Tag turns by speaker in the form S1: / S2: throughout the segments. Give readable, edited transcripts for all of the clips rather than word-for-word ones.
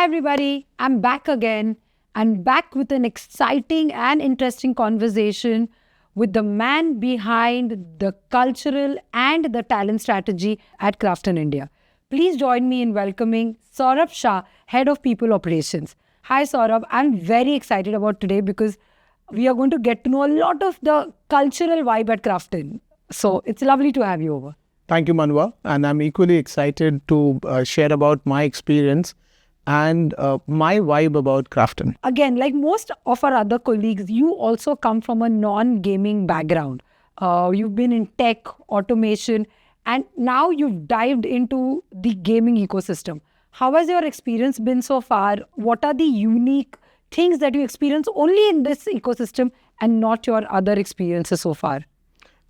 S1: everybody. I'm back again and back with an exciting and interesting conversation with the man behind the cultural and the talent strategy at KRAFTON India. Please join me in welcoming Saurabh Shah, Head of People Operations. Hi Saurabh, I'm very excited about today because we are going to get to know a lot of the cultural vibe at KRAFTON. So it's lovely to have you over.
S2: Thank you, Manva. And I'm equally excited to share about my experience and my vibe about KRAFTON.
S1: Again, like most of our other colleagues, you also come from a non-gaming background. You've been in tech, automation, and now you've dived into the gaming ecosystem. How has your experience been so far? What are the unique things that you experience only in this ecosystem and not your other experiences so far?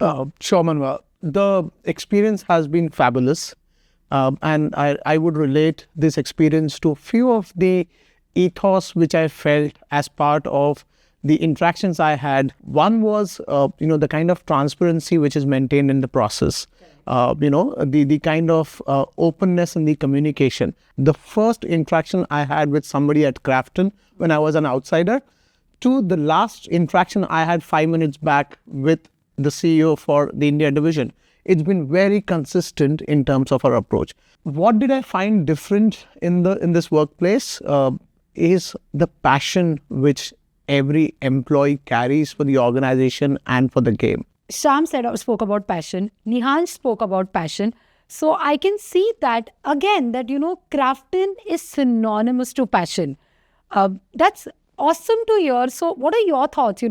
S2: Sure, Manva. The experience has been fabulous. And I would relate this experience to a few of the ethos which I felt as part of the interactions I had. One was, the kind of transparency which is maintained in the process. The kind of openness in the communication. The first interaction I had with somebody at KRAFTON when I was an outsider to the last interaction I had 5 minutes back with the CEO for the India division. It's been very consistent in terms of our approach. What did I find different in this workplace is the passion which every employee carries for the organization and for the game.
S1: Sham spoke about passion. Nihal spoke about passion. So I can see that again, that, KRAFTON is synonymous to passion. That's awesome to hear. So what are your thoughts?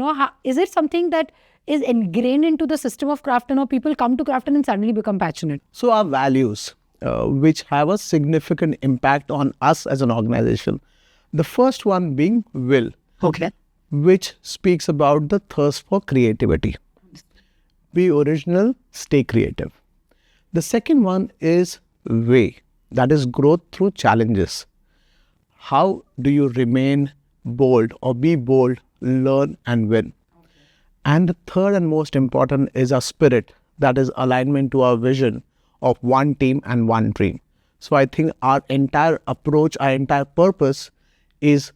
S1: Is it something that is ingrained into the system of KRAFTON, or people come to KRAFTON and suddenly become passionate?
S2: So our values, which have a significant impact on us as an organization. The first one being will.
S1: Okay.
S2: Which speaks about the thirst for creativity. Be original, stay creative. The second one is way, that is growth through challenges. How do you remain bold or be bold, learn and win? And the third and most important is our spirit, that is alignment to our vision of one team and one dream. So I think our entire approach, our entire purpose is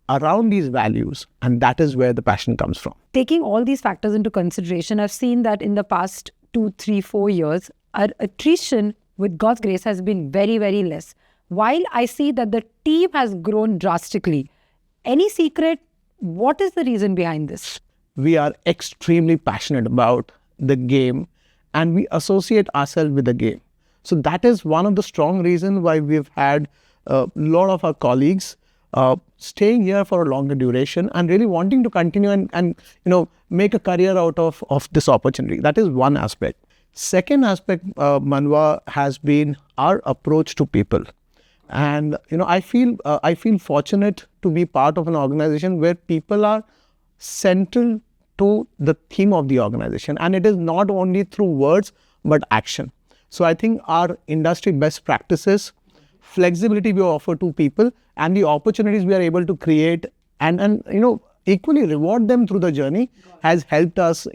S2: around these values, and that is where the passion comes from.
S1: Taking all these factors into consideration, I've seen that in the past 2, 3, 4 years, our attrition with God's grace has been very, very less. While I see that the team has grown drastically. Any secret? What is the reason behind this?
S2: We are extremely passionate about the game and we associate ourselves with the game. So that is one of the strong reasons why we've had a lot of our colleagues staying here for a longer duration and really wanting to continue and make a career out of this opportunity. That is one aspect. Second aspect, Manva, has been our approach to people. And I feel fortunate to be part of an organization where people are central to the theme of the organization, and it is not only through words but action. So I think our industry best practices, flexibility we offer to people, and the opportunities we are able to create and equally reward them through the journey has helped us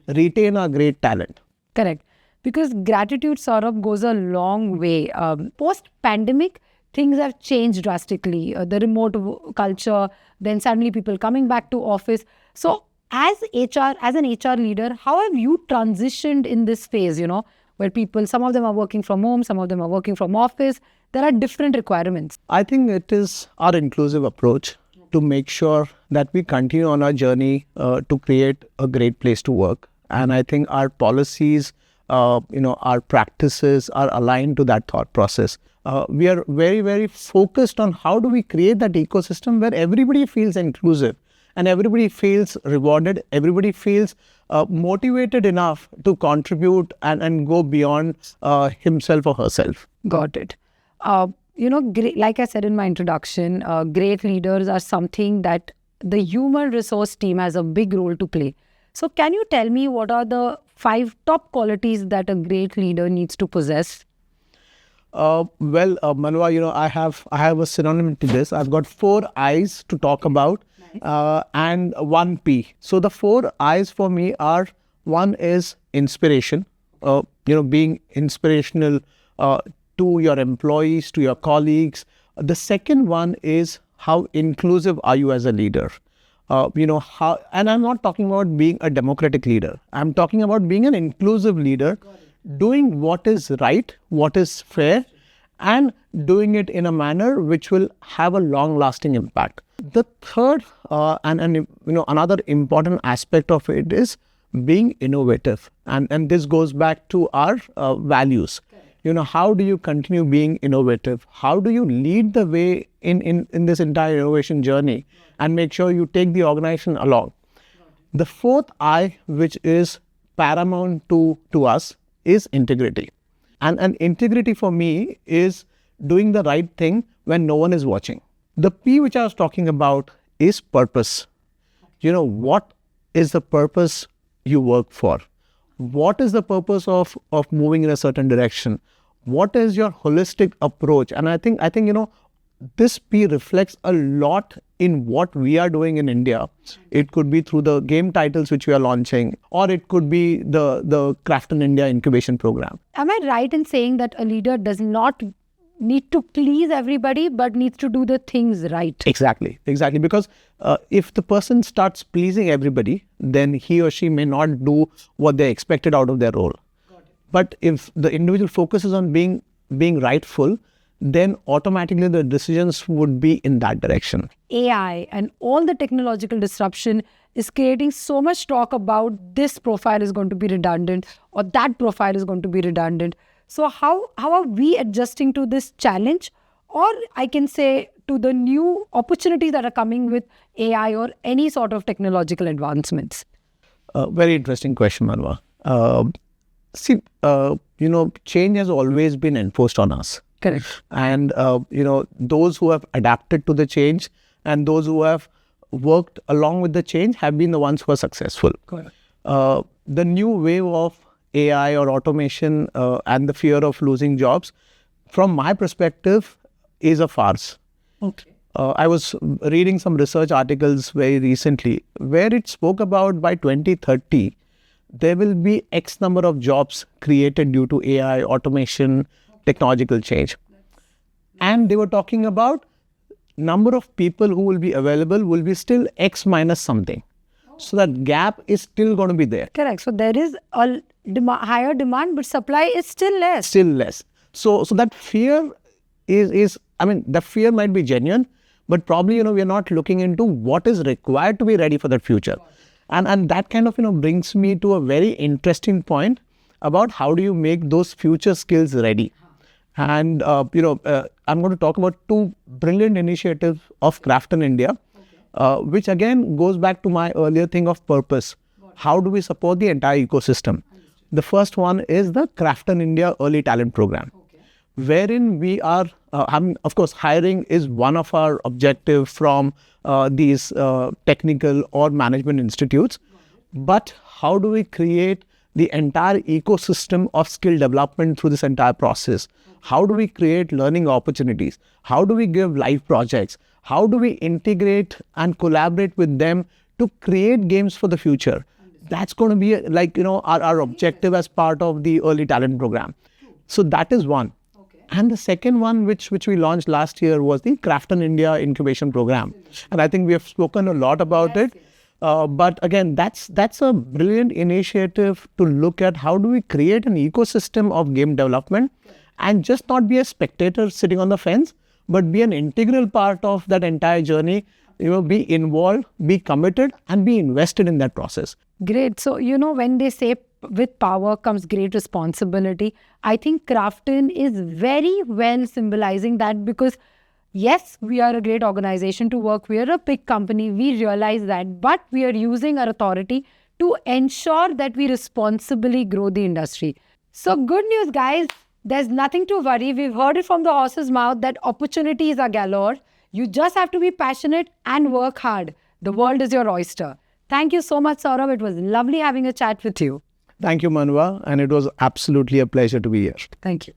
S2: retain our great talent.
S1: Correct. Because gratitude, Saurabh, goes a long way. Post-pandemic, things have changed drastically. The remote culture, then suddenly people coming back to office. So as an HR leader, how have you transitioned in this phase, where people, some of them are working from home, some of them are working from office. There are different requirements.
S2: I think it is our inclusive approach to make sure that we continue on our journey to create a great place to work. And I think our policies, our practices are aligned to that thought process. We are very, very focused on how do we create that ecosystem where everybody feels inclusive and everybody feels rewarded, everybody feels motivated enough to contribute and go beyond himself or herself.
S1: Got it. Like I said in my introduction, great leaders are something that the human resource team has a big role to play. So can you tell me what are the 5 top qualities that a great leader needs to possess?
S2: Manva, I have a synonym to this. I've got 4 I's to talk about. And 1 P. So the 4 I's for me are, one is inspiration, being inspirational to your employees, to your colleagues, The second one is how inclusive are you as a leader? How, and I'm not talking about being a democratic leader. I'm talking about being an inclusive leader, doing what is right, what is fair, and doing it in a manner which will have a long-lasting impact. The third and another important aspect of it is being innovative, and this goes back to our values. How do you continue being innovative? How do you lead the way in this entire innovation journey and make sure you take the organization along? The fourth I, which is paramount to us, is integrity. And integrity for me is doing the right thing when no one is watching. The P which I was talking about is purpose. What is the purpose you work for? What is the purpose of moving in a certain direction? What is your holistic approach? And I think this P reflects a lot in what we are doing in India. It could be through the game titles which we are launching, or it could be the KRAFTON India incubation program.
S1: Am I right in saying that a leader does not need to please everybody, but needs to do the things right?
S2: Exactly. Because if the person starts pleasing everybody, then he or she may not do what they expected out of their role. But if the individual focuses on being rightful, then automatically the decisions would be in that direction.
S1: AI and all the technological disruption is creating so much talk about this profile is going to be redundant or that profile is going to be redundant. So how are we adjusting to this challenge, or I can say to the new opportunities that are coming with AI or any sort of technological advancements?
S2: Very interesting question, Manva. Change has always been enforced on us.
S1: Correct.
S2: And, those who have adapted to the change and those who have worked along with the change have been the ones who are successful.
S1: Correct.
S2: The new wave of AI or automation and the fear of losing jobs, from my perspective, is a farce.
S1: Okay.
S2: I was reading some research articles very recently where it spoke about by 2030, there will be X number of jobs created due to AI, automation, technological change. And they were talking about number of people who will be available will be still X minus something. So that gap is still going to be there.
S1: Correct. So there is a higher demand, but supply is still less.
S2: Still less. So that fear the fear might be genuine, but probably, we are not looking into what is required to be ready for that future. And that kind of, brings me to a very interesting point about how do you make those future skills ready. And, I'm going to talk about two brilliant initiatives of KRAFTON India, which again goes back to my earlier thing of purpose. How do we support the entire ecosystem? The first one is the KRAFTON India Early Talent Program, wherein we are, of course, hiring is one of our objectives from these technical or management institutes. But how do we create the entire ecosystem of skill development through this entire process? How do we create learning opportunities? How do we give live projects? How do we integrate and collaborate with them to create games for the future? That's going to be our objective as part of the early talent program. So that is one. And the second one, which we launched last year, was the KRAFTON India incubation program. And I think we have spoken a lot about it. But again, that's a brilliant initiative to look at how do we create an ecosystem of game development and just not be a spectator sitting on the fence, but be an integral part of that entire journey, be involved, be committed, and be invested in that process.
S1: Great. So, when they say with power comes great responsibility, I think KRAFTON is very well symbolizing that, because yes, we are a great organization to work. We are a big company. We realize that, but we are using our authority to ensure that we responsibly grow the industry. So good news, guys. There's nothing to worry. We've heard it from the horse's mouth that opportunities are galore. You just have to be passionate and work hard. The world is your oyster. Thank you so much, Saurabh. It was lovely having a chat with you.
S2: Thank you, Manva. And it was absolutely a pleasure to be here.
S1: Thank you.